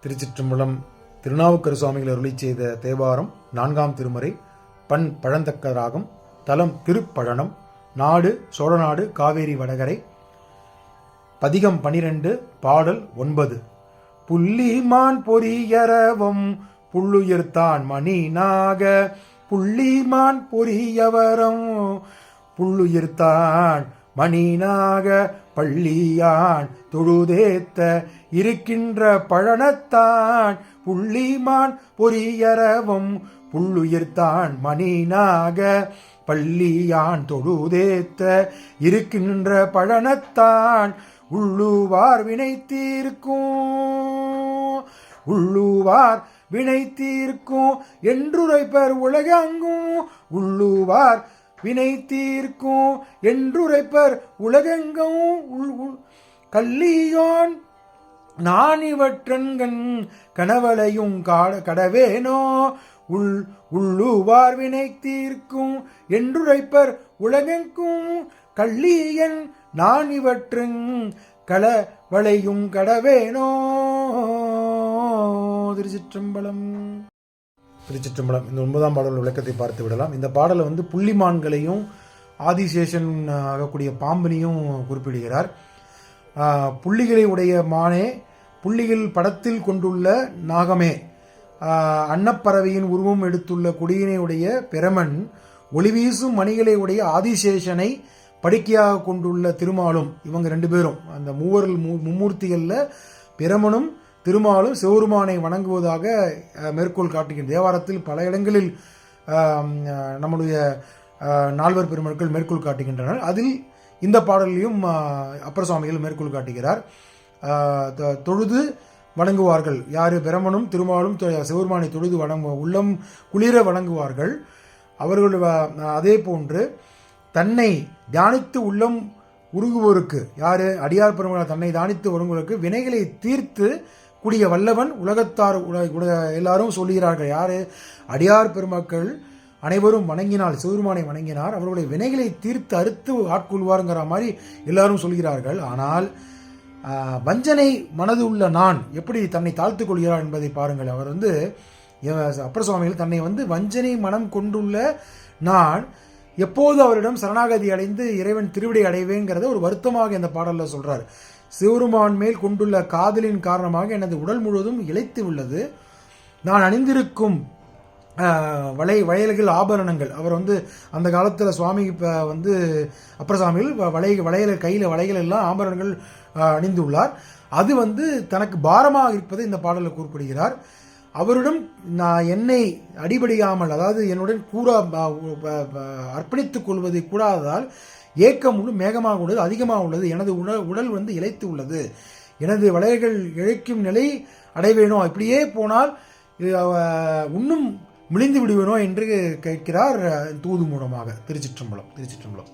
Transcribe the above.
திருச்சிற்றம்பலம். திருநாவுக்கரசு சுவாமிகள் அருளி செய்த தேவாரம் 4ஆம் திருமுறை. பண் பழந்தக்க ராகம். தலம் திருப்பழனம். நாடு சோழநாடு, காவேரி வடகரை. பதிகம் 12, பாடல் 9. புள்ளிமான் பொறியரவம் புள்ளுயிர்த்தான் மணிநாக, புள்ளிமான் பொறியவரம் புள்ளுயிர்த்தான் மணிநாக, பள்ளியான் தொழுதேத்த இருக்கின்ற பழனத்தான், புள்ளிமான் பொறியரவம் புள்ளுயிர்த்தான் மணிநாக, பள்ளியான் தொழுதேத்த இருக்கின்ற பழனத்தான், உள்ளுவார் வினைத்தீர்க்கும் உள்ளுவார் வினைத்தீர்க்கும் என்றுரைப்பர் உலகெங்கும், உள்ளுவார் வினைத்தீர்க்கும் என்றுரைப்பர் உலகெங்கும், கல்லியான் நான் இவற்றன்கண் கனவளையும் கடவேனோ, உள்ளுவார் வினைத்தீர்க்கும் என்றுரைப்பர் உலகெங்கும், கல்லியன் நான் இவற்றுங் களவளையும் கடவேனோ. திருச்சிற்றம்பலம். திருச்சிற்றம்பலம். இந்த 9ஆம் பாடல் விளக்கத்தை பார்த்து விடலாம். இந்த பாடலை புள்ளிமான்களையும் ஆதிசேஷன் ஆகக்கூடிய பாம்பினையும் குறிப்பிடுகிறார். புள்ளிகளை உடைய மானே, புள்ளிகள் படத்தில் கொண்டுள்ள நாகமே, அன்னப்பறவையின் உருவம் எடுத்துள்ள கொடியினை உடைய பிரமன், ஒளிவீசும் மணிகளை உடைய ஆதிசேஷனை படுக்கையாக கொண்டுள்ள திருமாலும், இவங்க 2 பேரும் அந்த மும்மூர்த்திகளில் பிரமனும் திருமாலும் சிவருமானை வணங்குவதாக மேற்கோள் காட்டுகின்ற தேவாரத்தில் பல இடங்களில் நம்முடைய நால்வர் பெருமக்கள் மேற்கோள் காட்டுகின்றனர். அதில் இந்த பாடலையும் அப்பர் சுவாமிகள் மேற்கோள் காட்டுகிறார். தொழுது வணங்குவார்கள். யார்? பிரமனும் திருமாலும் சிவருமானை தொழுது உள்ளம் குளிர வணங்குவார்கள். அவர்கள் அதே போன்று தன்னை தியானித்து உள்ளம் உருகுவோருக்கு, யாரு? அடியார் பெருமக்கள் தன்னை தியானித்து உருகுவோருக்கு வினைகளை தீர்த்து கூடிய வல்லவன் உலகத்தார் எல்லாரும் சொல்லுகிறார்கள். யாரு? அடியார் பெருமக்கள் அனைவரும் வணங்கினால், சிவருமானை வணங்கினார், அவர்களுடைய வினைகளை தீர்த்து அறுத்து ஆட்கொள்வாருங்கிற மாதிரி எல்லாரும் சொல்கிறார்கள். ஆனால் வஞ்சனை மனது உள்ள நான் எப்படி தன்னை தாழ்த்து கொள்கிறார் என்பதை பாருங்கள். அவர் அப்பர் சுவாமிகள் தன்னை வஞ்சனை மனம் கொண்டுள்ள நான் எப்போது அவரிடம் சரணாகதி அடைந்து இறைவன் திருவிடை அடைவேங்கிறத ஒரு வருத்தமாக இந்த பாடலில் சொல்றார். சிவருமான் மேல் கொண்டுள்ள காதலின் காரணமாக எனது உடல் முழுவதும் இழைத்து உள்ளது. நான் அணிந்திருக்கும் வளையல்கள், ஆபரணங்கள், அவர் அந்த காலத்தில் சுவாமி அப்பர் சுவாமிகள் வளையல் கையில் வளையல் எல்லாம் ஆபரணங்கள் அணிந்துள்ளார். அது தனக்கு பாரமாக இருப்பதை இந்த பாடலில் குறிப்பிடுகிறார். அவரிடம் நான் என்னை அடிபடியாமல், அதாவது என்னுடன் அர்ப்பணித்துக் கொள்வதை கூடாததால் ஏக்கம் மேகமாக உள்ளது, அதிகமாக உள்ளது. எனது உடல் இழைத்து உள்ளது. எனது வளையல்கள் இழைக்கும் நிலை அடைவேனோ, இப்படியே போனால் இன்னும் மிளிந்து விடுவேனோ என்று கேட்கிறார் தூது மூலமாக. திருச்சிற்றம்பலம். திருச்சிற்றம்பலம்.